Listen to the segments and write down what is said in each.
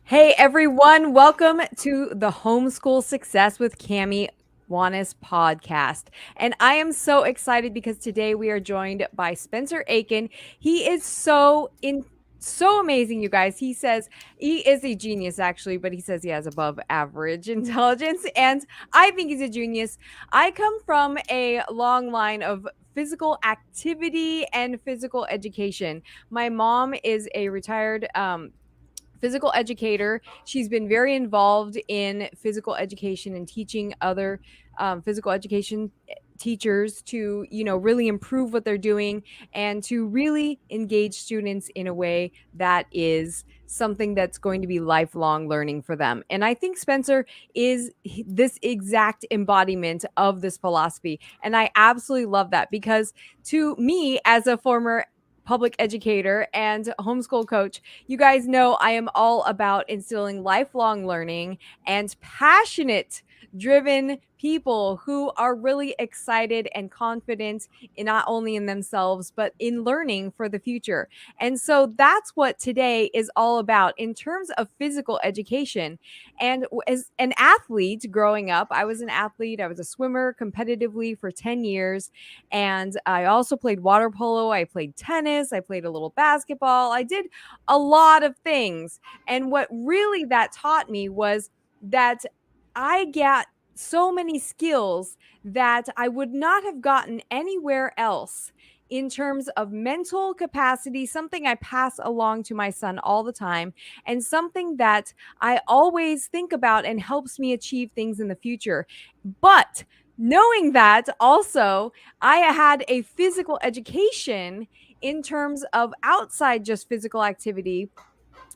Hey everyone, welcome to the Homeschool Success with Cami Wanis podcast. And I am so excited because today we are joined by Spencer Aiken. He is so amazing, you guys. He says he is a genius actually, but he says he has above average intelligence and I think he's a genius. I come from a long line of physical activity and physical education. My mom is a retired physical educator. She's been very involved in physical education and teaching other physical education teachers to really improve what they're doing and to really engage students in a way that is something that's going to be lifelong learning for them. And I think Spencer is this exact embodiment of this philosophy, and I absolutely love that because to me, as a former public educator and homeschool coach, you guys know I am all about instilling lifelong learning and passionate, driven people who are really excited and confident in not only in themselves, but in learning for the future. And so that's what today is all about in terms of physical education. And as an athlete growing up, I was an athlete, I was a swimmer competitively for 10 years. And I also played water polo, I played tennis, I played a little basketball. I did a lot of things. And what really that taught me was that I got so many skills that I would not have gotten anywhere else in terms of mental capacity, something I pass along to my son all the time, and something that I always think about and helps me achieve things in the future. But knowing that also, I had a physical education in terms of outside just physical activity.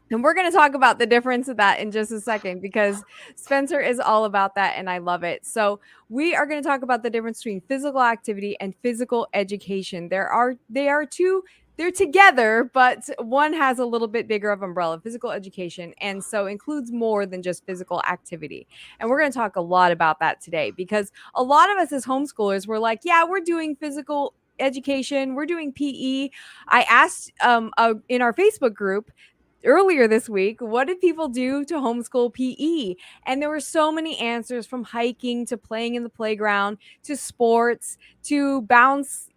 And we're going to talk about the difference of that in just a second because Spencer is all about that and I love it. So, we are going to talk about the difference between physical activity and physical education. They're together, but one has a little bit bigger of umbrella, physical education, and so includes more than just physical activity. And we're going to talk a lot about that today because a lot of us as homeschoolers were like, yeah, we're doing physical education, we're doing PE. I asked in our Facebook group earlier this week, what did people do to homeschool PE? And there were so many answers, from hiking to playing in the playground to sports to bounce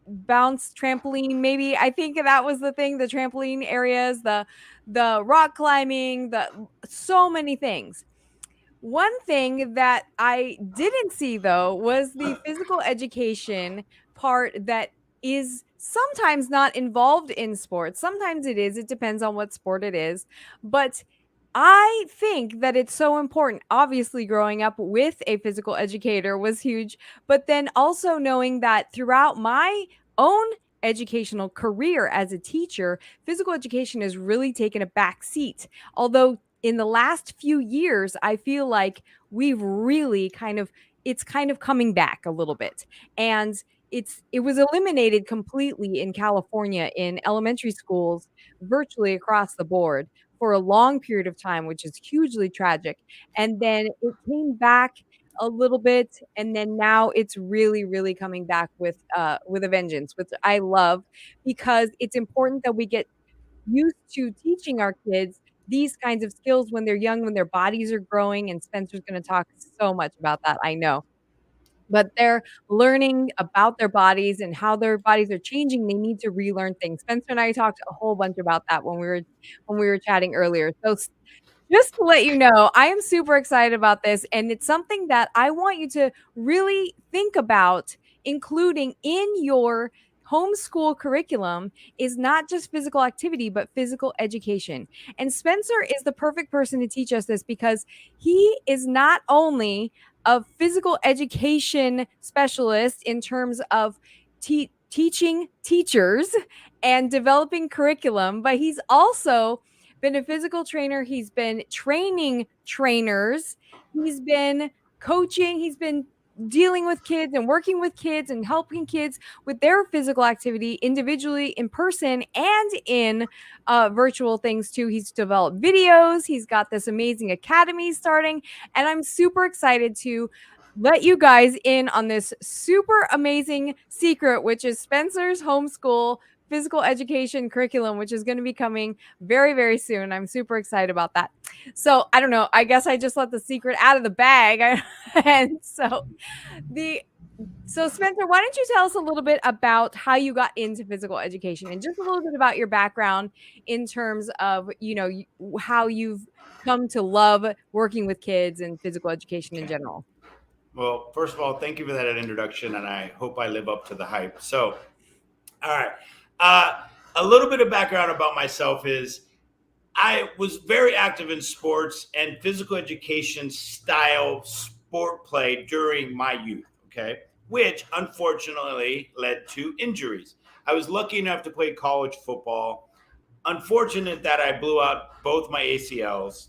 trampoline. Maybe I think that was the thing, the trampoline areas, the rock climbing, the so many things. One thing that I didn't see though was the physical education part that is sometimes not involved in sports. Sometimes it is. It depends on what sport it is. But I think that it's so important. Obviously, growing up with a physical educator was huge, but then also knowing that throughout my own educational career as a teacher, physical education has really taken a back seat. Although in the last few years, I feel like we've really it's kind of coming back a little bit. And it was eliminated completely in California in elementary schools virtually across the board for a long period of time, which is hugely tragic. And then it came back a little bit, and then now it's really, really coming back with a vengeance, which I love because it's important that we get used to teaching our kids these kinds of skills when they're young, when their bodies are growing, and Spencer's gonna talk so much about that, I know. But they're learning about their bodies and how their bodies are changing, they need to relearn things. Spencer and I talked a whole bunch about that when we were chatting earlier. So just to let you know, I am super excited about this, and it's something that I want you to really think about including in your homeschool curriculum is not just physical activity, but physical education. And Spencer is the perfect person to teach us this because he is not only a physical education specialist in terms of teaching teachers and developing curriculum, but he's also been a physical trainer. He's been training trainers. He's been coaching. He's been dealing with kids and working with kids and helping kids with their physical activity individually, in person, and in virtual things too. He's developed videos. He's got this amazing academy starting. And I'm super excited to let you guys in on this super amazing secret, which is Spencer's homeschool physical education curriculum, which is going to be coming very, very soon. I'm super excited about that. So I don't know. I guess I just let the secret out of the bag. And the so Spencer, why don't you tell us a little bit about how you got into physical education and just a little bit about your background in terms of, how you've come to love working with kids and physical education in Okay. general. Well, first of all, thank you for that introduction, and I hope I live up to the hype. So, all right. A little bit of background about myself is I was very active in sports and physical education style sport play during my youth, okay, which unfortunately led to injuries. I was lucky enough to play college football. Unfortunate that I blew out both my ACLs,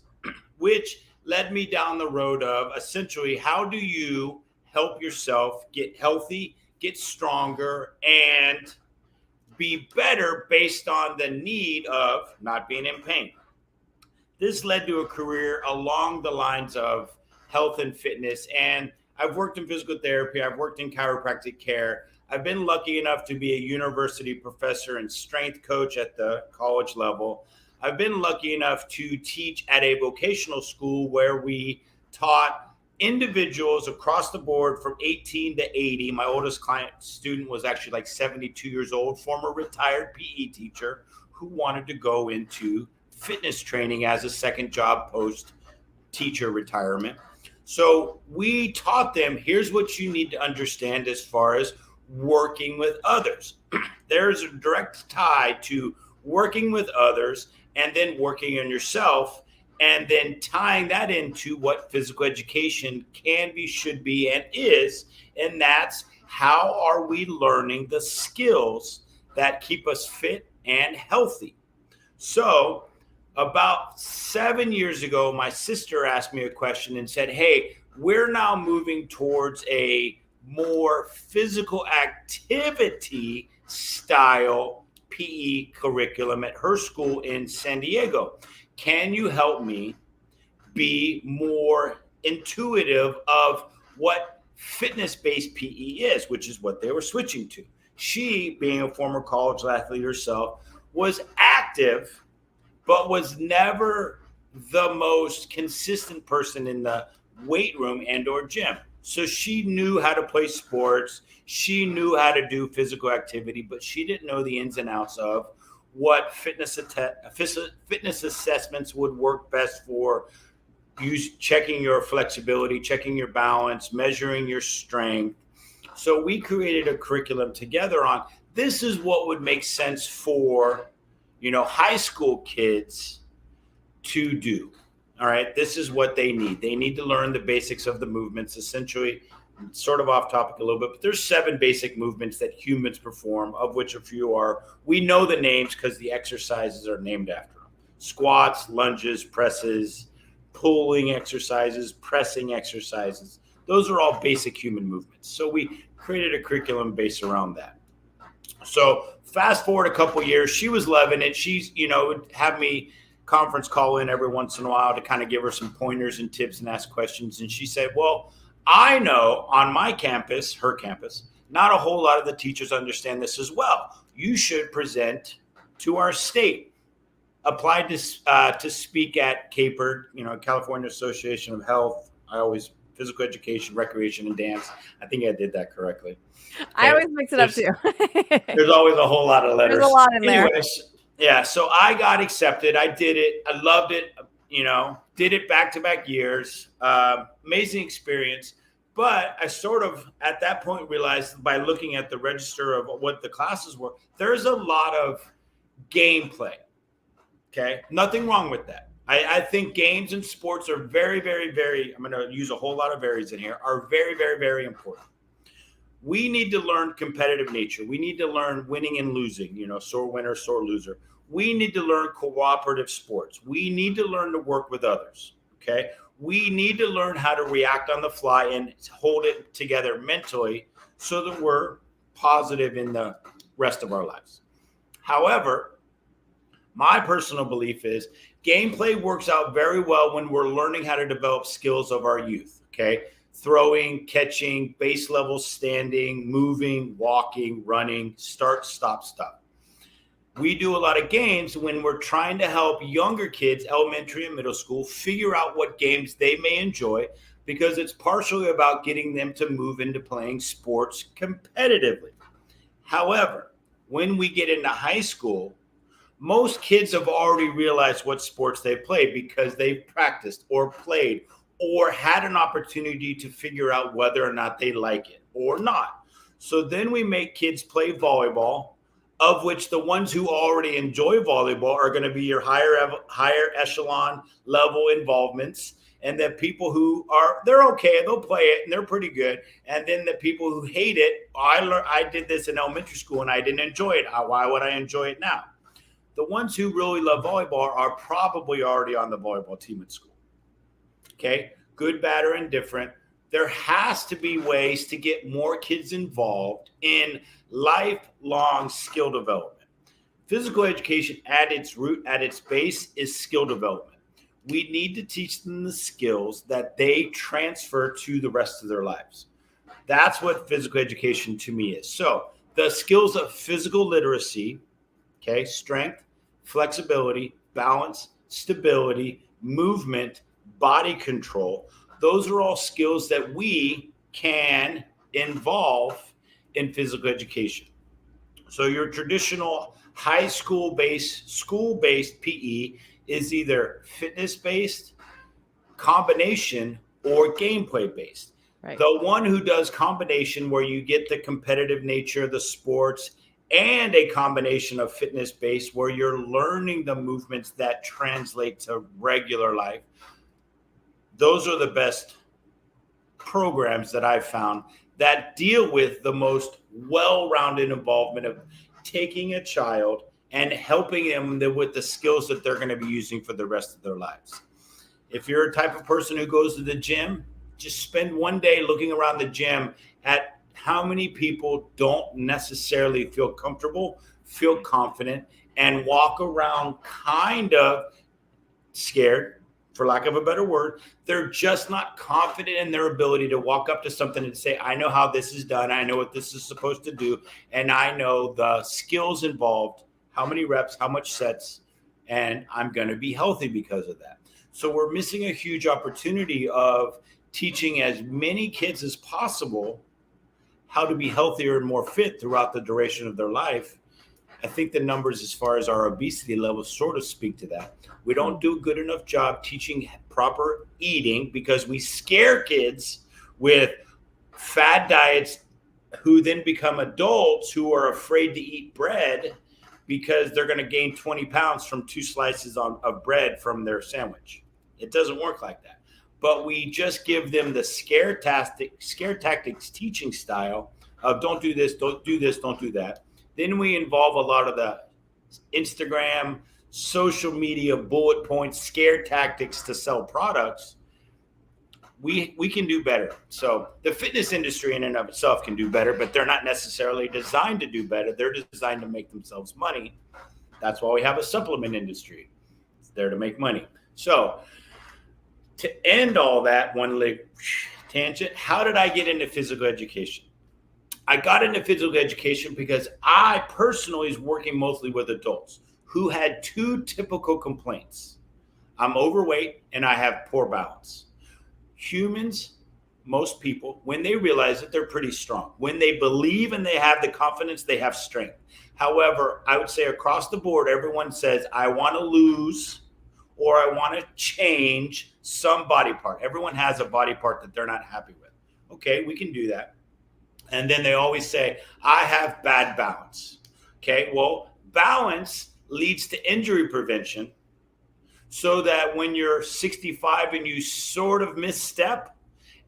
which led me down the road of essentially how do you help yourself get healthy, get stronger, and be better based on the need of not being in pain. This led to a career along the lines of health and fitness. And I've worked in physical therapy, I've worked in chiropractic care. I've been lucky enough to be a university professor and strength coach at the college level. I've been lucky enough to teach at a vocational school where we taught individuals across the board from 18 to 80. My oldest client student was actually like 72 years old, former retired PE teacher who wanted to go into fitness training as a second job post teacher retirement. So we taught them here's what you need to understand as far as working with others. There's a direct tie to working with others and then working on yourself, and then tying that into what physical education can be, should be, and is. And that's how are we learning the skills that keep us fit and healthy. So about 7 years ago, my sister asked me a question and said, hey, we're now moving towards a more physical activity style PE curriculum at her school in San Diego. Can you help me be more intuitive of what fitness-based PE is, which is what they were switching to? She, being a former college athlete herself, was active but was never the most consistent person in the weight room and or gym. So she knew how to play sports, she knew how to do physical activity, but she didn't know the ins and outs of what fitness assessments would work best for use, checking your flexibility, checking your balance, measuring your strength. So we created a curriculum together on this is what would make sense for high school kids to do. All right. This is what they need. They need to learn the basics of the movements, essentially, sort of off topic a little bit, but there's 7 basic movements that humans perform, of which a few are, we know the names because the exercises are named after them. Squats, lunges, presses, pulling exercises, pressing exercises. Those are all basic human movements. So we created a curriculum based around that. So fast forward a couple years, she was loving it. She's, would have me conference call in every once in a while to kind of give her some pointers and tips and ask questions. And she said, well, I know on my campus, her campus, not a whole lot of the teachers understand this as well. You should present to our state. Applied to speak at CAPERD, California Association of Health. Physical education, recreation, and dance. I think I did that correctly. I Okay. always mix it up too. There's always a whole lot of letters. There's a lot in there. Anyways, yeah, so I got accepted. I did it. I loved it. Did it back-to-back years. Amazing experience. But I sort of, at that point, realized by looking at the register of what the classes were, there's a lot of gameplay. Okay? Nothing wrong with that. I think games and sports are very, very, very, I'm going to use a whole lot of varies in here, are very, very, very important. We need to learn competitive nature. We need to learn winning and losing, sore winner, sore loser. We need to learn cooperative sports. We need to learn to work with others. Okay. We need to learn how to react on the fly and hold it together mentally so that we're positive in the rest of our lives. However, my personal belief is gameplay works out very well when we're learning how to develop skills of our youth. Okay. Throwing, catching, base level standing, moving, walking, running, start, stop, stop. We do a lot of games when we're trying to help younger kids, elementary and middle school, figure out what games they may enjoy, because it's partially about getting them to move into playing sports competitively. However, when we get into high school, most kids have already realized what sports they play because they've practiced or played or had an opportunity to figure out whether or not they like it or not. So then we make kids play volleyball, of which the ones who already enjoy volleyball are going to be your higher echelon level involvements, and the people who are, they're okay, they'll play it and they're pretty good, and then the people who hate it, I did this in elementary school and I didn't enjoy it, why would I enjoy it now? The ones who really love volleyball are probably already on the volleyball team at school. Okay, good, bad, or indifferent. There has to be ways to get more kids involved in lifelong skill development. Physical education at its root, at its base, is skill development. We need to teach them the skills that they transfer to the rest of their lives. That's what physical education to me is. So the skills of physical literacy, okay, strength, flexibility, balance, stability, movement, body control, those are all skills that we can involve in physical education. So your traditional high school based PE is either fitness based, combination, or gameplay based. Right. The one who does combination, where you get the competitive nature of the sports and a combination of fitness based, where you're learning the movements that translate to regular life, those are the best programs that I've found that deal with the most well-rounded involvement of taking a child and helping them with the skills that they're going to be using for the rest of their lives. If you're a type of person who goes to the gym, just spend one day looking around the gym at how many people don't necessarily feel comfortable, feel confident, and walk around kind of scared, for lack of a better word. They're just not confident in their ability to walk up to something and say, I know how this is done. I know what this is supposed to do. And I know the skills involved, how many reps, how much sets, and I'm going to be healthy because of that. So we're missing a huge opportunity of teaching as many kids as possible how to be healthier and more fit throughout the duration of their life. I think the numbers as far as our obesity levels sort of speak to that. We don't do a good enough job teaching proper eating because we scare kids with fad diets who then become adults who are afraid to eat bread because they're going to gain 20 pounds from 2 slices of bread from their sandwich. It doesn't work like that. But we just give them the scare tactics teaching style of don't do this, don't do this, don't do that. Then we involve a lot of the Instagram, social media bullet points, scare tactics to sell products. We can do better. So the fitness industry in and of itself can do better, but they're not necessarily designed to do better. They're designed to make themselves money. That's why we have a supplement industry. It's there to make money. So to end all that one tangent, how did I get into physical education? I got into physical education because I personally was working mostly with adults who had 2 typical complaints. I'm overweight and I have poor balance. Humans, most people, when they realize that they're pretty strong, when they believe and they have the confidence, they have strength. However, I would say across the board, everyone says, I want to lose or I want to change some body part. Everyone has a body part that they're not happy with. Okay, we can do that. And then they always say, I have bad balance. Okay, well, balance leads to injury prevention, so that when you're 65 and you sort of misstep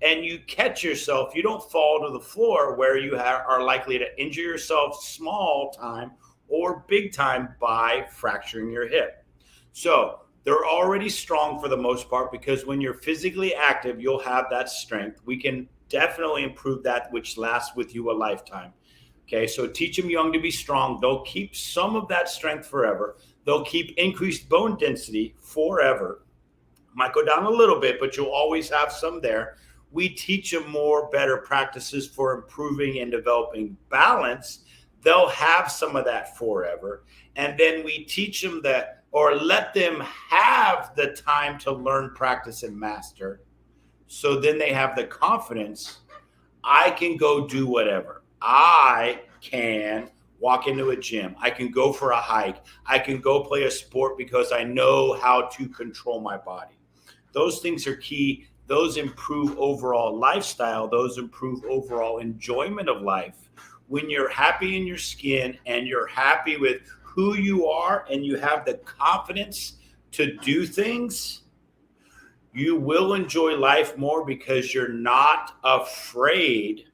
and you catch yourself, you don't fall to the floor where you are likely to injure yourself small time or big time by fracturing your hip. So they're already strong for the most part, because when you're physically active, you'll have that strength. We can definitely improve that, which lasts with you a lifetime. Okay, so teach them young to be strong. They'll keep some of that strength forever. They'll keep increased bone density forever. Might go down a little bit, but you'll always have some there. We teach them more better practices for improving and developing balance. they'll have some of that forever. And then we teach them that, or let them have the time to learn, practice, and master. So then they have the confidence. I can go do whatever. I can walk into a gym. I can go for a hike. I can go play a sport because I know how to control my body. Those things are key. Those improve overall lifestyle. Those improve overall enjoyment of life. When you're happy in your skin and you're happy with who you are and you have the confidence to do things, you will enjoy life more because you're not afraid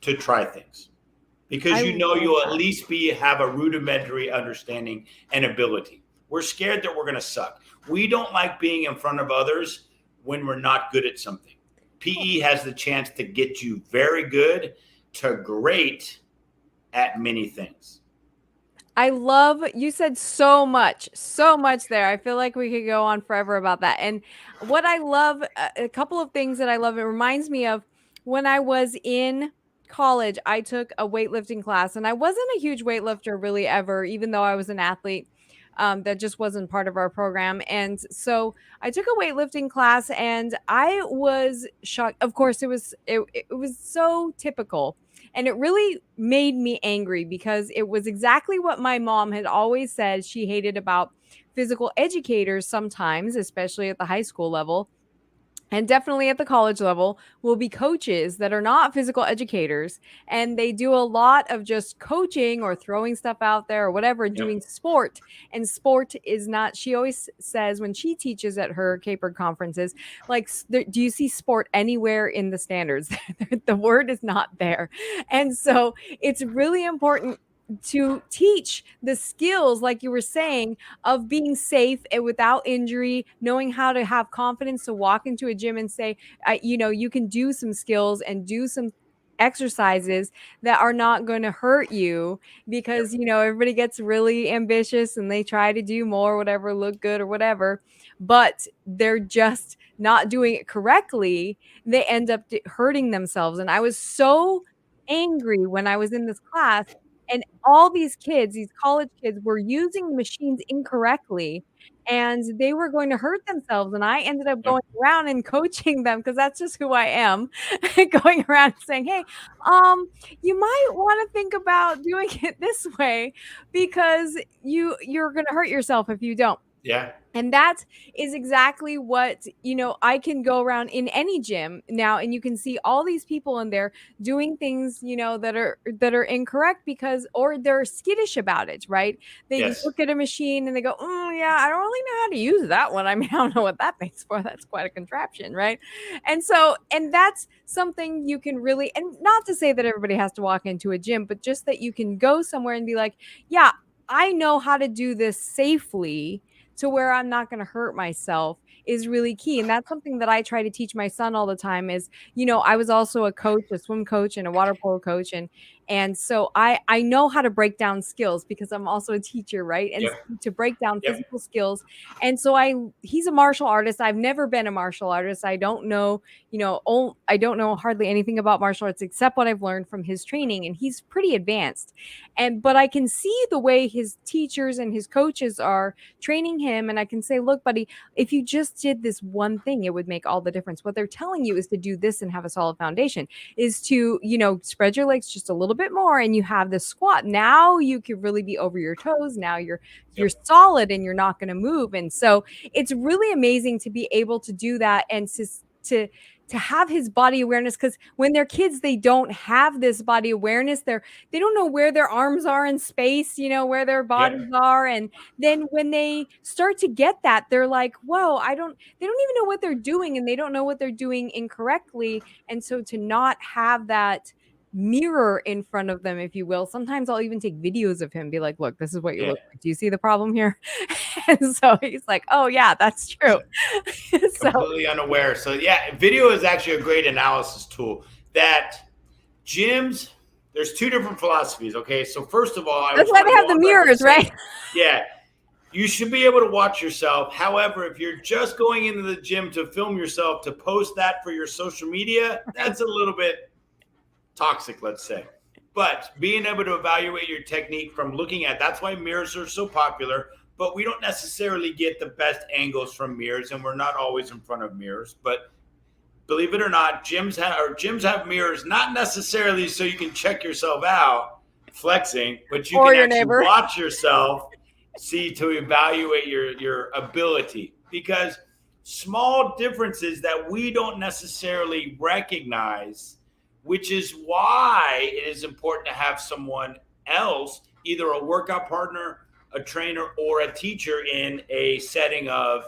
to try things. Because I you know love you'll at that. least have a rudimentary understanding and ability. We're scared that we're going to suck. We don't like being in front of others when we're not good at something. PE has the chance to get you very good to great at many things. I love you said so much there. I feel like we could go on forever about that. And what I love, a couple of things that I love, it reminds me of when I was in college, I took a weightlifting class and I wasn't a huge weightlifter really ever, even though I was an athlete. That just wasn't part of our program. And so I took a weightlifting class and I was shocked. Of course, it was so typical. And it really made me angry because it was exactly what my mom had always said she hated about physical educators sometimes, especially at the high school level and definitely at the college level, will be coaches that are not physical educators. And they do a lot of just coaching or throwing stuff out there or whatever, Yep. doing sport. And sport is not, she always says when she teaches at her capered conferences, like, do you see sport anywhere in the standards? The word is not there. And so it's really important to teach the skills, like you were saying, of being safe and without injury, knowing how to have confidence to walk into a gym and say, you can do some skills and do some exercises that are not going to hurt you because, Yep. everybody gets really ambitious and they try to do more, whatever, look good or whatever, but they're just not doing it correctly. They end up hurting themselves. And I was so angry when I was in this class and all these kids, these college kids, were using the machines incorrectly, and they were going to hurt themselves, and I ended up Yep. going around and coaching them because that's just who I am, going around saying, "Hey, you might wanna think about doing it this way because you're gonna hurt yourself if you don't." Yeah. And that is exactly what, I can go around in any gym now and you can see all these people in there doing things, that are incorrect because or they're skittish about it, right? They Yes. look at a machine and they go, yeah, I don't really know how to use that one. I mean, I don't know what that thing's for. That's quite a contraption, right? And that's something you can really, and not to say that everybody has to walk into a gym, but just that you can go somewhere and be like, yeah, I know how to do this safely to where I'm not going to hurt myself is really key. And that's something that I try to teach my son all the time is, I was also a coach, a swim coach and a water polo coach. And so I know how to break down skills because I'm also a teacher, right? And Yep. to break down Yep. physical skills. And so he's a martial artist. I've never been a martial artist. I don't know, I don't know hardly anything about martial arts except what I've learned from his training. And he's pretty advanced. But I can see the way his teachers and his coaches are training him, and I can say, look, buddy, if you just did this one thing, it would make all the difference. What they're telling you is to do this and have a solid foundation, is to, spread your legs just a little bit more and you have this squat. Now you could really be over your toes. Now you're Yep. solid and you're not going to move. And so it's really amazing to be able to do that and to have his body awareness, because when they're kids, they don't have this body awareness. They don't know where their arms are in space, where their bodies Yep. are. And then when they start to get that, they're like, whoa, they don't even know what they're doing and they don't know what they're doing incorrectly. And so to not have that mirror in front of them, if you will, sometimes I'll even take videos of him, be like, look, this is what you Yeah. look like. Do you see the problem here? And so he's like, oh yeah, that's true. So Completely unaware. So yeah, video is actually a great analysis tool. That gyms, there's two different philosophies. Okay, so first of all, I that's just why want they to have go the on record mirrors, saying, right? yeah, you should be able to watch yourself. However, if you're just going into the gym to film yourself to post that for your social media, Right. that's a little bit toxic, let's say. But being able to evaluate your technique from looking at, that's why mirrors are so popular. But we don't necessarily get the best angles from mirrors, and we're not always in front of mirrors. But believe it or not, gyms have mirrors, not necessarily so you can check yourself out flexing, but you Or can your actually neighbor. watch yourself, see to evaluate your ability. Because small differences that we don't necessarily recognize, which is why it is important to have someone else, either a workout partner, a trainer, or a teacher in a setting of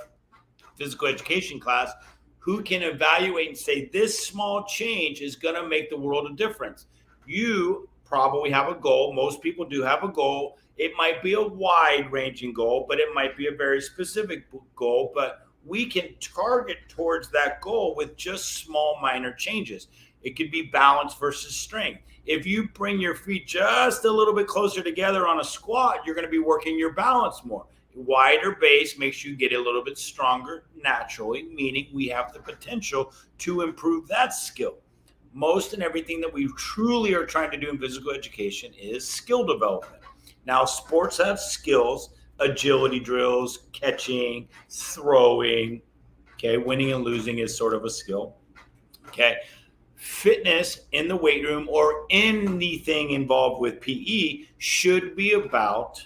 physical education class, who can evaluate and say this small change is going to make the world of difference. You probably have a goal. Most people do have a goal. It might be a wide ranging goal, but it might be a very specific goal. But we can target towards that goal with just small minor changes. It could be balance versus strength. If you bring your feet just a little bit closer together on a squat, you're going to be working your balance more. Wider base makes you get a little bit stronger naturally, meaning we have the potential to improve that skill. Most and everything that we truly are trying to do in physical education is skill development. Now, sports have skills, agility drills, catching, throwing. Okay, winning and losing is sort of a skill. Okay, fitness in the weight room or anything involved with PE should be about,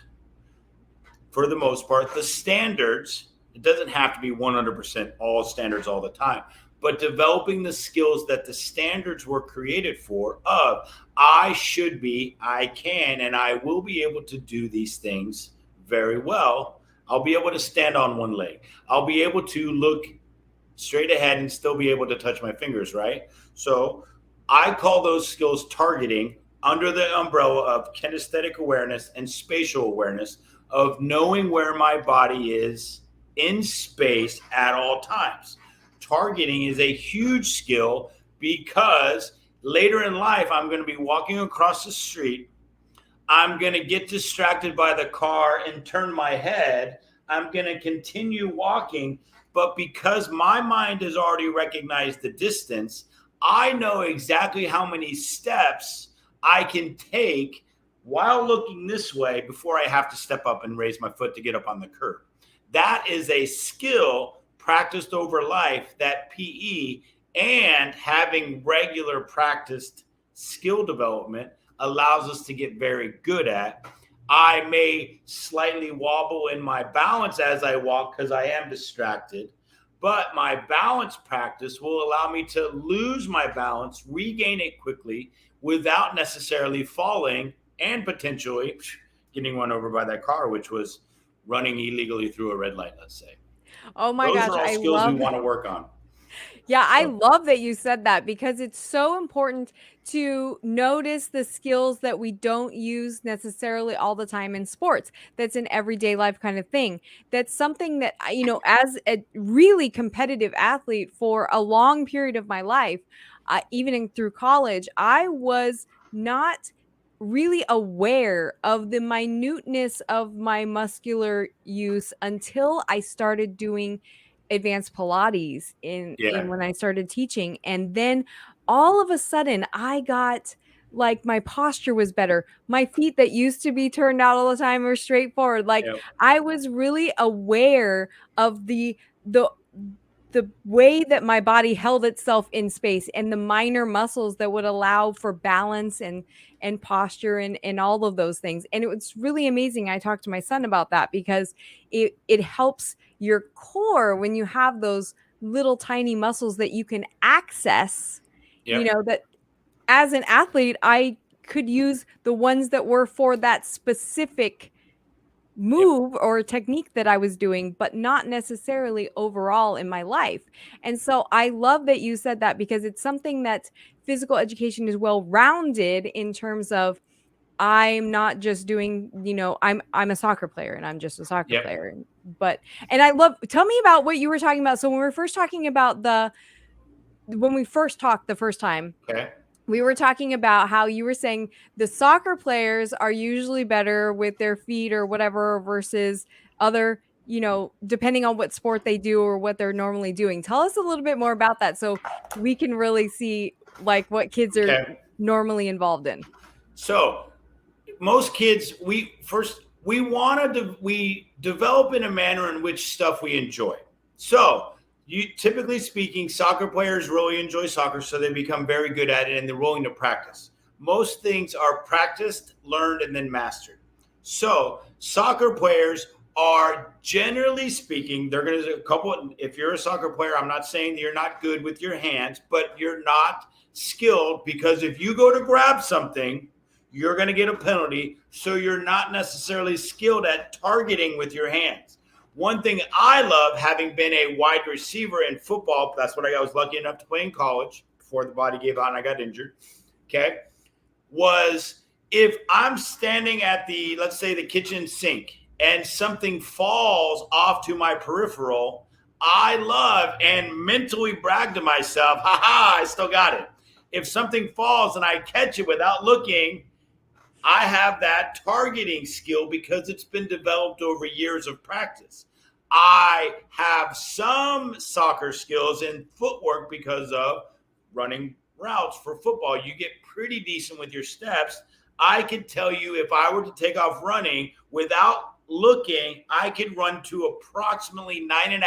for the most part, the standards. It doesn't have to be 100% all standards all the time, but developing the skills that the standards were created for, of I should be, I can, and I will be able to do these things very well. I'll be able to stand on one leg. I'll be able to look straight ahead and still be able to touch my fingers, right? So I call those skills targeting, under the umbrella of kinesthetic awareness and spatial awareness, of knowing where my body is in space at all times. Targeting is a huge skill because later in life, I'm going to be walking across the street. I'm going to get distracted by the car and turn my head. I'm going to continue walking. But because my mind has already recognized the distance, I know exactly how many steps I can take while looking this way before I have to step up and raise my foot to get up on the curb. That is a skill practiced over life that PE and having regular practiced skill development allows us to get very good at. I may slightly wobble in my balance as I walk because I am distracted, but my balance practice will allow me to lose my balance, regain it quickly without necessarily falling and potentially getting run over by that car, which was running illegally through a red light, let's say. Oh my Those gosh, are all I skills we love want to work on. Yeah, I So, love that you said that because it's so important to notice the skills that we don't use necessarily all the time in sports. That's an everyday life kind of thing. That's something that, as a really competitive athlete for a long period of my life, through college, I was not really aware of the minuteness of my muscular use until I started doing advanced Pilates in yeah, when I started teaching, and then all of a sudden I got like my posture was better. My feet that used to be turned out all the time were straightforward. Like yeah, I was really aware of the the way that my body held itself in space and the minor muscles that would allow for balance and posture and all of those things. And it was really amazing. I talked to my son about that because it helps your core when you have those little tiny muscles that you can access, yeah, that as an athlete I could use the ones that were for that specific yeah, move or technique that I was doing, but not necessarily overall in my life. And so I love that you said that because it's something that physical education is well rounded in terms of I'm not just doing, I'm a soccer player and I'm just a soccer yeah. player. But and I love tell me about what you were talking about. So when we were first talking about when we first talked the first time, Okay. we were talking about how you were saying the soccer players are usually better with their feet or whatever versus other, depending on what sport they do or what they're normally doing. Tell us a little bit more about that so we can really see like what kids are Okay. normally involved in. So most kids, we develop in a manner in which stuff we enjoy. So you typically speaking, soccer players really enjoy soccer, so they become very good at it and they're willing to practice. Most things are practiced, learned, and then mastered. So soccer players are, generally speaking, they're going to a couple. If you're a soccer player, I'm not saying that you're not good with your hands, but you're not skilled, because if you go to grab something, you're going to get a penalty. So you're not necessarily skilled at targeting with your hands. One thing I love, having been a wide receiver in football, that's what I was lucky enough to play in college before the body gave out and I got injured. Okay. Was if I'm standing at the, let's say, the kitchen sink and something falls off to my peripheral, I love and mentally brag to myself, I still got it. If something falls and I catch it without looking, I have that targeting skill because it's been developed over years of practice. I have some soccer skills in footwork because of running routes for football. You get pretty decent with your steps. I could tell you, if I were to take off running without looking, I could run to approximately 9.5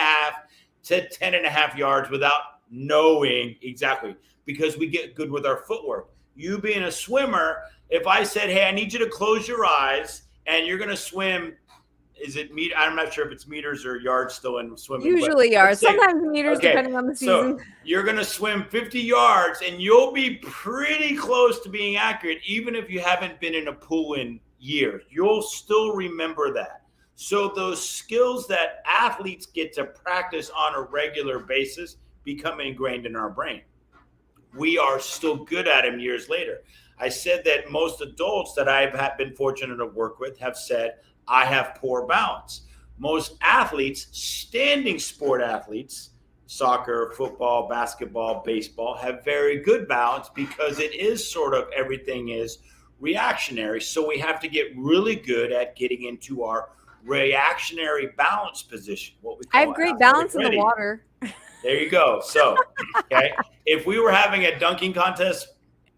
to 10.5 yards without knowing exactly, because we get good with our footwork. You being a swimmer, if I said, hey, I need you to close your eyes and you're going to swim, is it meter? I'm not sure if it's meters or yards still in swimming. Usually yards, sometimes meters, okay, depending on the So season. you're going to swim 50 yards and you'll be pretty close to being accurate, even if you haven't been in a pool in years. You'll still remember that. So those skills that athletes get to practice on a regular basis become ingrained in our brain. We are still good at them years later. I said that most adults that I've been fortunate to work with have said, I have poor balance. Most athletes, standing sport athletes, soccer, football, basketball, baseball, have very good balance because it is sort of, everything is reactionary. So we have to get really good at getting into our reactionary balance position. What we call I have great balance in the water. There you go. So, okay, if we were having a dunking contest,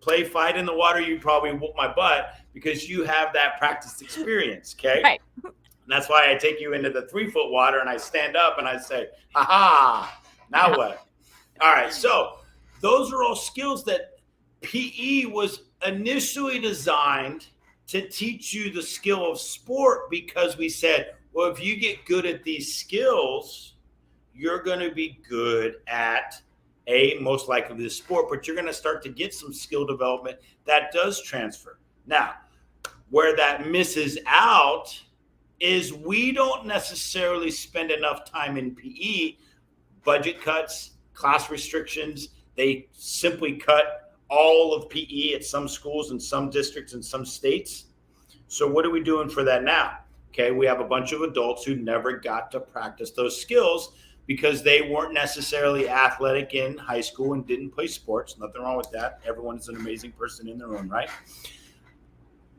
play fight in the water, you'd probably whoop my butt because you have that practiced experience. Okay. Right. And that's why I take you into the 3-foot water and I stand up and I say, ha, now what? All right. So those are all skills that PE was initially designed to teach you the skill of sport, because we said, well, if you get good at these skills, you're going to be good at most likely the sport, but you're going to start to get some skill development that does transfer. Now, where that misses out is we don't necessarily spend enough time in PE. Budget cuts, class restrictions, they simply cut all of PE at some schools and some districts and some states. So what are we doing for that now? Okay, we have a bunch of adults who never got to practice those skills because they weren't necessarily athletic in high school and didn't play sports. Nothing wrong with that. Everyone is an amazing person in their own right.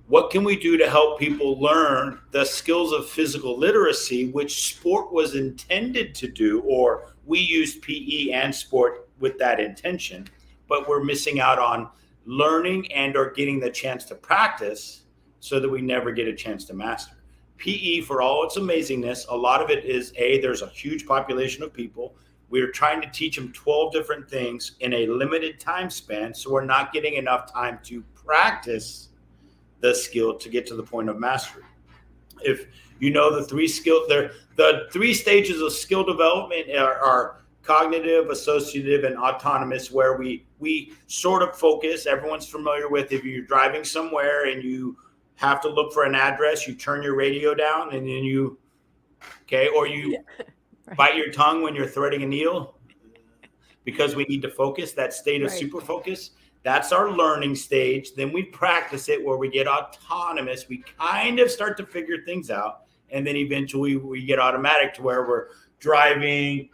What can we do to help people learn the skills of physical literacy, which sport was intended to do, or we used PE and sport with that intention, but we're missing out on learning and or getting the chance to practice so that we never get a chance to master. PE, for all its amazingness, a lot of it is, there's a huge population of people. We're trying to teach them 12 different things in a limited time span, so we're not getting enough time to practice the skill to get to the point of mastery. If you know the three stages of skill development are cognitive, associative, and autonomous, where we sort of focus. Everyone's familiar with, if you're driving somewhere and you have to look for an address, you turn your radio down and then or you bite your tongue when you're threading a needle because we need to focus, that state of super focus. That's our learning stage. Then we practice it where we get autonomous. We kind of start to figure things out. And then eventually we get automatic to where we're driving,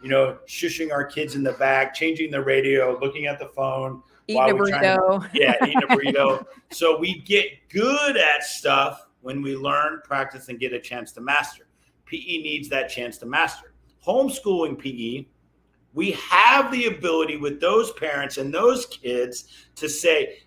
shushing our kids in the back, changing the radio, looking at the phone. Eating a burrito. Eating a burrito. So we get good at stuff when we learn, practice, and get a chance to master. PE needs that chance to master. Homeschooling PE, we have the ability with those parents and those kids to say,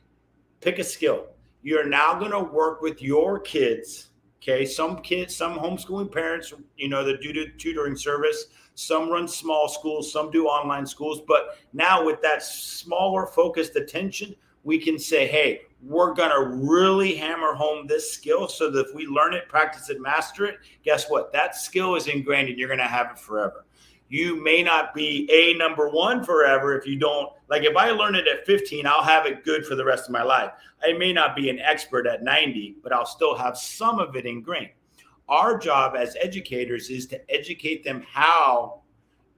pick a skill. You're now going to work with your kids. Okay. Some kids, some homeschooling parents, that do tutoring service, some run small schools, some do online schools. But now with that smaller focused attention, we can say, hey, we're going to really hammer home this skill so that if we learn it, practice it, master it, guess what? That skill is ingrained and you're going to have it forever. You may not be a number one forever if you don't. Like if I learn it at 15, I'll have it good for the rest of my life. I may not be an expert at 90, but I'll still have some of it ingrained. Our job as educators is to educate them how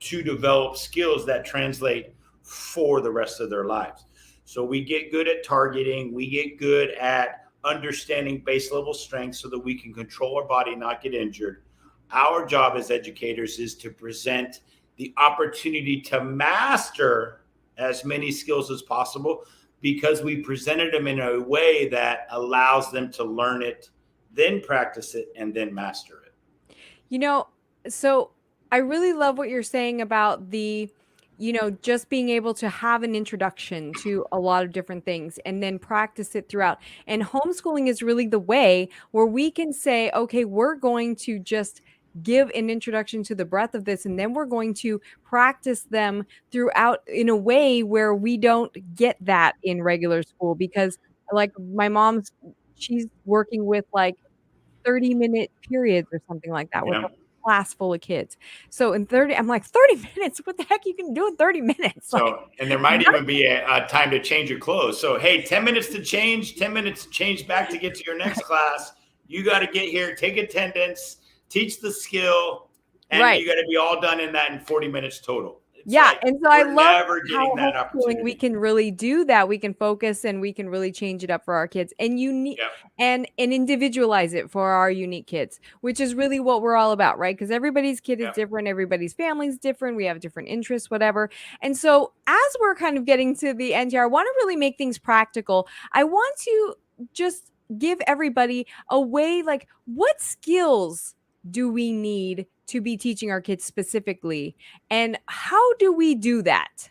to develop skills that translate for the rest of their lives. So we get good at targeting. We get good at understanding base level strength so that we can control our body, not get injured. Our job as educators is to present the opportunity to master as many skills as possible because we presented them in a way that allows them to learn it, then practice it, and then master it. So I really love what you're saying about just being able to have an introduction to a lot of different things and then practice it throughout. And homeschooling is really the way where we can say, okay, we're going to just give an introduction to the breadth of this, and then we're going to practice them throughout in a way where we don't get that in regular school because like my mom's she's working with like 30-minute periods or something like that with Yeah. a class full of kids. So in 30, I'm like, 30 minutes? What the heck you can do in 30 minutes? So, and there might even be a time to change your clothes. So, hey, 10 minutes to change, 10 minutes to change back to get to your next class. You got to get here, take attendance, teach the skill, and you got to be all done in that in 40 minutes total. And so I love how that homeschooling we can really do that. We can focus and we can really change it up for our kids and and individualize it for our unique kids, which is really what we're all about, right? Because everybody's kid is different, everybody's family is different, we have different interests, whatever. And so as we're kind of getting to the end here, I want to really make things practical. I want to just give everybody a way, like, what skills do we need to be teaching our kids specifically, and how do we do that?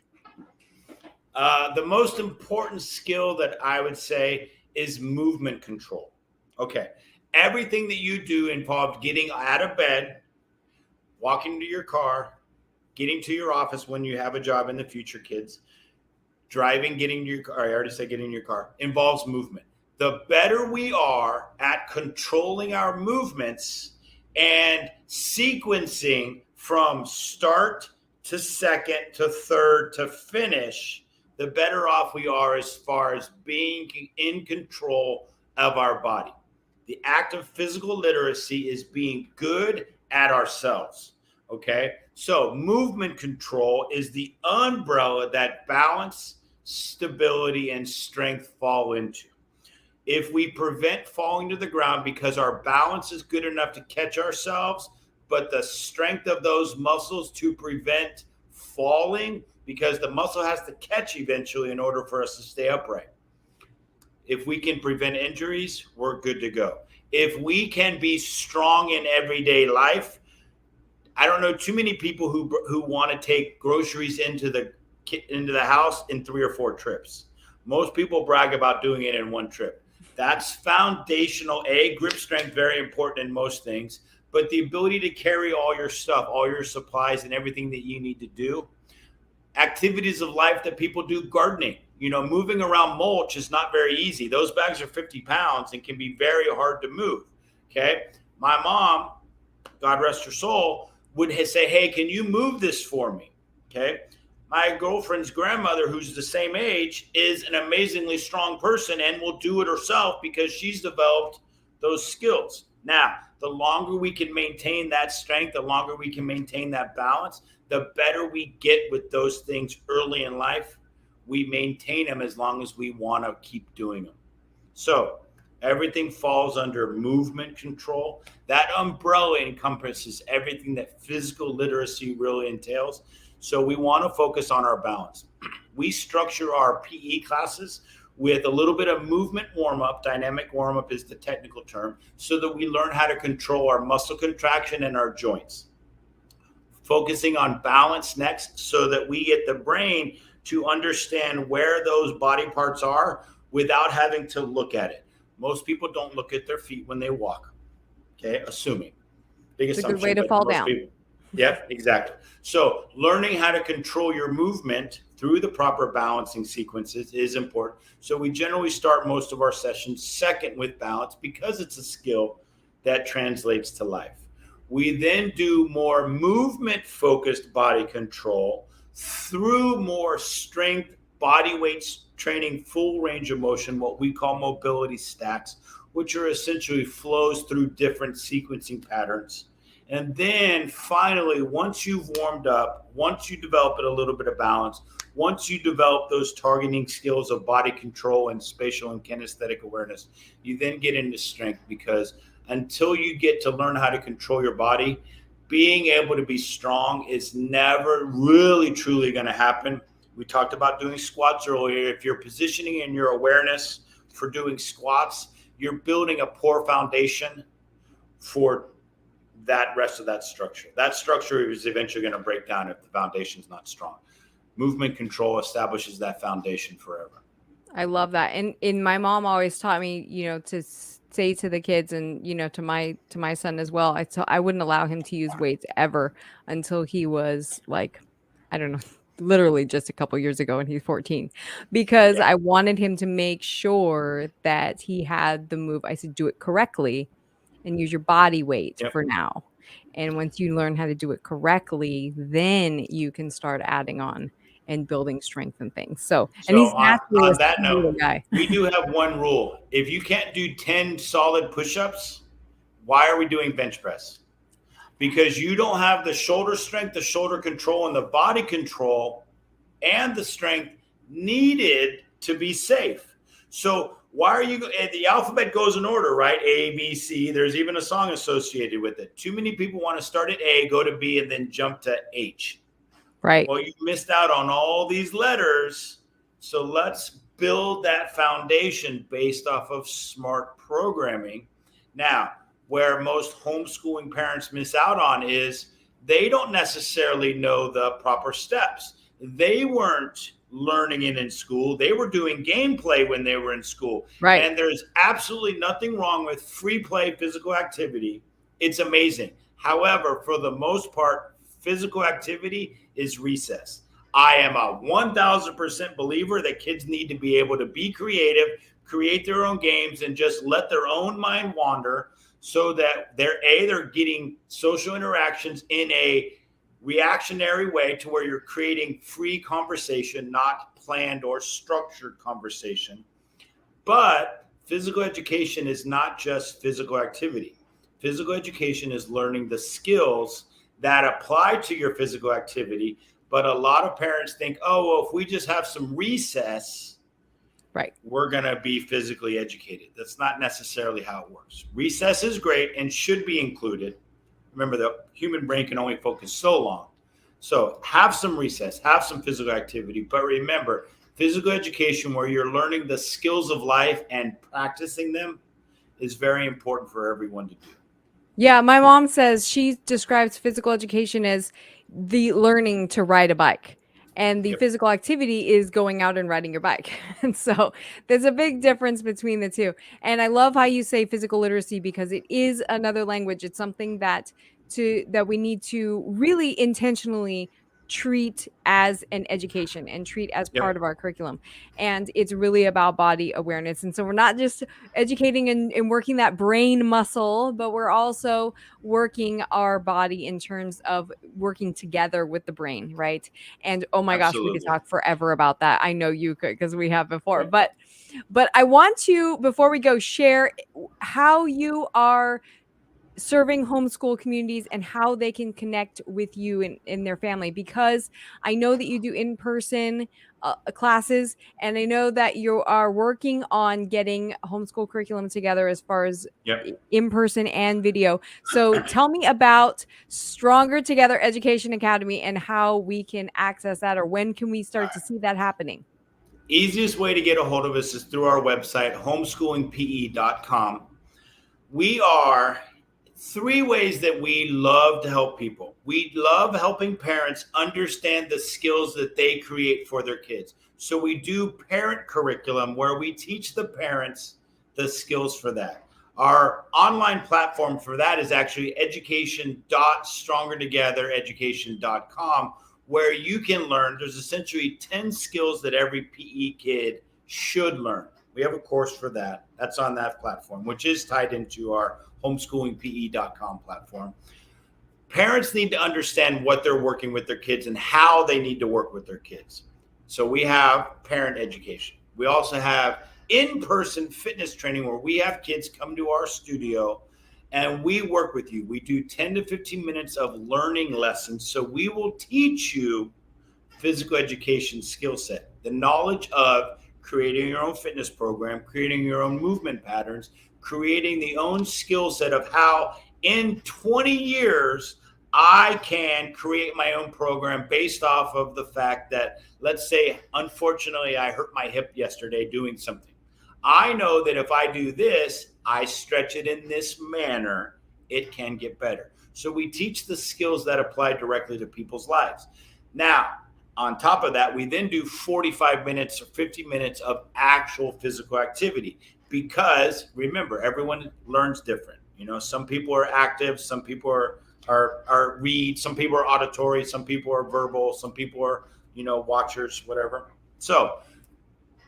The most important skill that I would say is movement control. Okay. Everything that you do involved getting out of bed, walking to your car, getting to your office when you have a job in the future, kids, driving, getting to your car. I already said getting in your car, involves movement. The better we are at controlling our movements and sequencing from start to second to third to finish, the better off we are as far as being in control of our body. The act of physical literacy is being good at ourselves. Okay. So movement control is the umbrella that balance, stability, and strength fall into. If we prevent falling to the ground because our balance is good enough to catch ourselves, but the strength of those muscles to prevent falling, because the muscle has to catch eventually in order for us to stay upright. If we can prevent injuries, we're good to go. If we can be strong in everyday life, I don't know too many people who want to take groceries into the house in 3 or 4 trips. Most people brag about doing it in 1 trip. That's foundational. Grip strength, very important in most things, but the ability to carry all your stuff, all your supplies, and everything that you need to do. Activities of life that people do, gardening. Moving around mulch is not very easy. Those bags are 50 pounds and can be very hard to move. Okay. My mom, God rest her soul, would say, hey, can you move this for me? Okay. My girlfriend's grandmother, who's the same age, is an amazingly strong person and will do it herself because she's developed those skills. Now, the longer we can maintain that strength, the longer we can maintain that balance, the better we get with those things early in life. We maintain them as long as we want to keep doing them. So everything falls under movement control. That umbrella encompasses everything that physical literacy really entails. So we want to focus on our balance. We structure our PE classes with a little bit of movement warm-up. Dynamic warm-up is the technical term, so that we learn how to control our muscle contraction and our joints. Focusing on balance next, so that we get the brain to understand where those body parts are without having to look at it. Most people don't look at their feet when they walk. Okay, assuming. Big It's a good way assumption, to but fall most down. people. Yep, exactly. So learning how to control your movement through the proper balancing sequences is important. So we generally start most of our sessions second with balance because it's a skill that translates to life. We then do more movement focused body control through more strength, body weight training, full range of motion, what we call mobility stacks, which are essentially flows through different sequencing patterns. And then finally, once you've warmed up, once you develop a little bit of balance, once you develop those targeting skills of body control and spatial and kinesthetic awareness, you then get into strength, because until you get to learn how to control your body, being able to be strong is never really truly going to happen. We talked about doing squats earlier. If you're positioning in your awareness for doing squats, you're building a poor foundation for that rest of that structure. That structure is eventually going to break down if the foundation is not strong. Movement control establishes that foundation forever. I love that. And my mom always taught me, to say to the kids, and to my son as well. I wouldn't allow him to use weights ever until he was like, I don't know, literally just a couple years ago, and he's 14, because Yeah. I wanted him to make sure that he had the move. I said, do it correctly and use your body weight Yep. for now. And once you learn how to do it correctly, then you can start adding on and building strength and things. So, and So he's naturally a on that skinny little note, guy. we do have one rule. If you can't do 10 solid push-ups, why are we doing bench press? Because you don't have the shoulder strength, the shoulder control, and the body control and the strength needed to be safe. So why are you, the alphabet goes in order, right? A, B, C. There's even a song associated with it. Too many people want to start at A, go to B, and then jump to H. Right. Well, you missed out on all these letters. So let's build that foundation based off of smart programming. Now, where most homeschooling parents miss out on is they don't necessarily know the proper steps. They weren't learning it in school. They were doing gameplay when they were in school. Right. And there's absolutely nothing wrong with free play physical activity. It's amazing. However, for the most part, physical activity is recess. I am a 1000% believer that kids need to be able to be creative, create their own games, and just let their own mind wander, so that they're getting social interactions in a reactionary way, to where you're creating free conversation, not planned or structured conversation. But physical education is not just physical activity. Physical education is learning the skills that apply to your physical activity. But a lot of parents think, oh, well, if we just have some recess, right, we're going to be physically educated. That's not necessarily how it works. Recess is great and should be included. Remember, the human brain can only focus so long. So have some recess, have some physical activity. But remember, physical education, where you're learning the skills of life and practicing them, is very important for everyone to do. Yeah, my mom says she describes physical education as the learning to ride a bike. And the Yep. physical activity is going out and riding your bike. And so there's a big difference between the two. And I love how you say physical literacy, because it is another language. It's something that we need to really intentionally treat as an education and treat as part Yep. of our curriculum. And it's really about body awareness. And so we're not just educating and working that brain muscle, but we're also working our body in terms of working together with the brain, right? And oh my gosh, we could Absolutely. talk forever about that. I know you could, because we have before. Right. But I want to, before we go, share how you are serving homeschool communities and how they can connect with you and their family, because I know that you do in-person classes, and I know that you are working on getting homeschool curriculum together as far as Yep. in-person and video. So tell me about Stronger Together Education Academy and how we can access that, or when can we start to see that happening? Easiest way to get a hold of us is through our website, homeschoolingpe.com. We are three ways that we love to help people. We love helping parents understand the skills that they create for their kids. So we do parent curriculum, where we teach the parents the skills for that. Our online platform for that is actually education.strongertogethereducation.com, where you can learn. There's essentially 10 skills that every PE kid should learn. We have a course for that. That's on that platform, which is tied into our homeschoolingpe.com platform. Parents need to understand what they're working with their kids and how they need to work with their kids. So we have parent education. We also have in-person fitness training where we have kids come to our studio and we work with you. We do 10 to 15 minutes of learning lessons. So we will teach you physical education skill set, the knowledge of creating your own fitness program, creating your own movement patterns, creating the own skill set of how in 20 years, I can create my own program based off of the fact that, let's say, unfortunately, I hurt my hip yesterday doing something. I know that if I do this, I stretch it in this manner, it can get better. So we teach the skills that apply directly to people's lives. Now, on top of that, we then do 45 minutes or 50 minutes of actual physical activity because, remember, everyone learns different. Some people are active, some people are read, some people are auditory, some people are verbal, some people are, watchers, whatever. So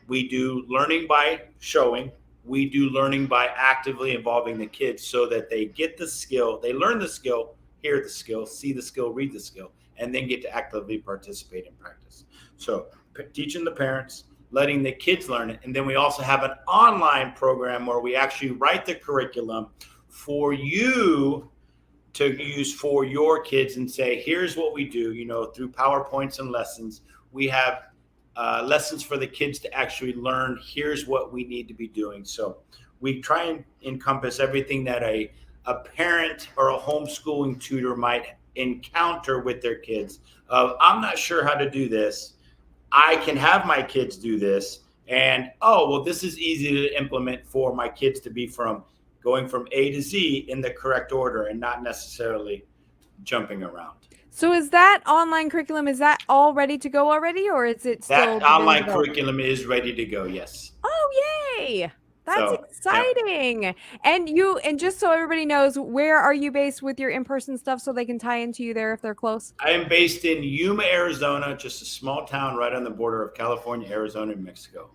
we do learning by showing, we do learning by actively involving the kids so that they get the skill, they learn the skill, hear the skill, see the skill, read the skill, and then get to actively participate in practice. So teaching the parents, letting the kids learn it. And then we also have an online program where we actually write the curriculum for you to use for your kids and say, here's what we do, through PowerPoints and lessons. We have lessons for the kids to actually learn. Here's what we need to be doing. So we try and encompass everything that a parent or a homeschooling tutor might encounter with their kids. I'm not sure how to do this. I can have my kids do this. And, this is easy to implement for my kids to be going from A to Z in the correct order and not necessarily jumping around. So is that online curriculum, is that all ready to go already, or is it still? That online curriculum is ready to go, yes. Oh, yay. That's exciting. Yeah. And just so everybody knows, where are you based with your in-person stuff so they can tie into you there if they're close? I am based in Yuma, Arizona, just a small town right on the border of California, Arizona, and Mexico.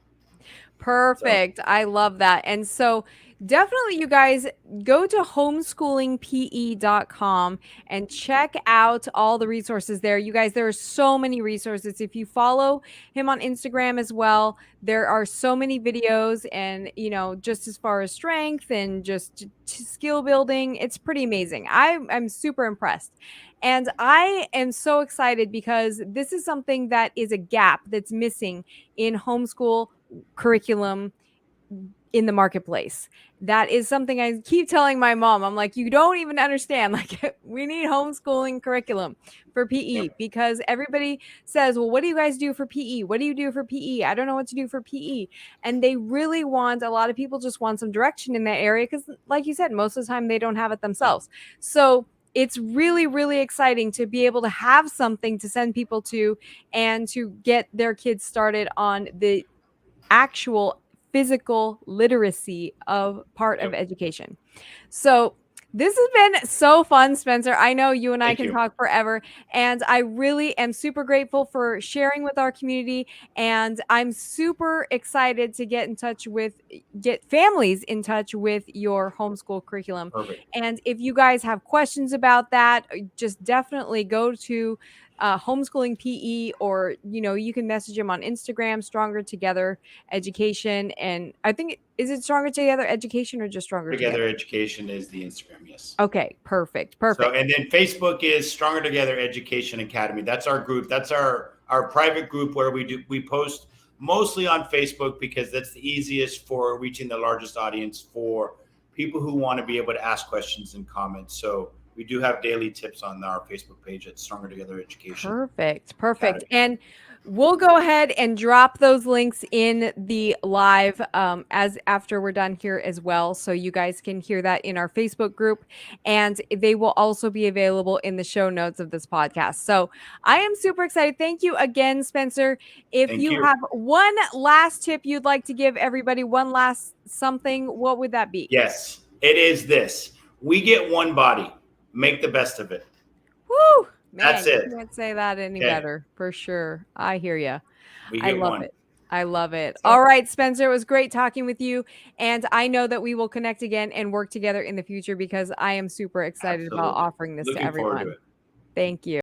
Perfect. So. I love that. And so definitely you guys go to homeschoolingpe.com and check out all the resources there. You guys, there are so many resources. If you follow him on Instagram as well, there are so many videos and, just as far as strength and just skill building, it's pretty amazing. I'm super impressed. And I am so excited because this is something that is a gap that's missing in homeschool curriculum in the marketplace. That is something I keep telling my mom. I'm like, you don't even understand. Like, we need homeschooling curriculum for PE because everybody says, well, what do you guys do for PE? What do you do for PE? I don't know what to do for PE. And they really a lot of people just want some direction in that area because, like you said, most of the time they don't have it themselves. So it's really, really exciting to be able to have something to send people to and to get their kids started on the actual physical literacy of part of education. So this has been so fun, Spencer. I know you and I can talk forever, and I really am super grateful for sharing with our community, and I'm super excited to get families in touch with your homeschool curriculum. Perfect. And if you guys have questions about that, just definitely go to Homeschooling PE, or you can message him on Instagram, Stronger Together Education. And I think, is it Stronger Together Education or just Stronger Together Education is the Instagram, yes. Okay, perfect. So, and then Facebook is Stronger Together Education Academy. That's our group. That's our private group where we post mostly on Facebook because that's the easiest for reaching the largest audience for people who want to be able to ask questions and comments. So we do have daily tips on our Facebook page at Stronger Together Education Perfect. Perfect. Academy. And we'll go ahead and drop those links in the live as after we're done here as well. So you guys can hear that in our Facebook group. And they will also be available in the show notes of this podcast. So I am super excited. Thank you again, Spencer. If Thank you you. have one last tip you'd like to give everybody, one last something, what would that be? Yes, it is this. We get one body. Make the best of it. Woo! Man, That's you it. can't say that any Okay. better for sure. I hear you. We I get love one. it. I love it. So, All right, Spencer, it was great talking with you. And I know that we will connect again and work together in the future because I am super excited about absolutely. offering this to Looking forward to everyone. it. Thank you.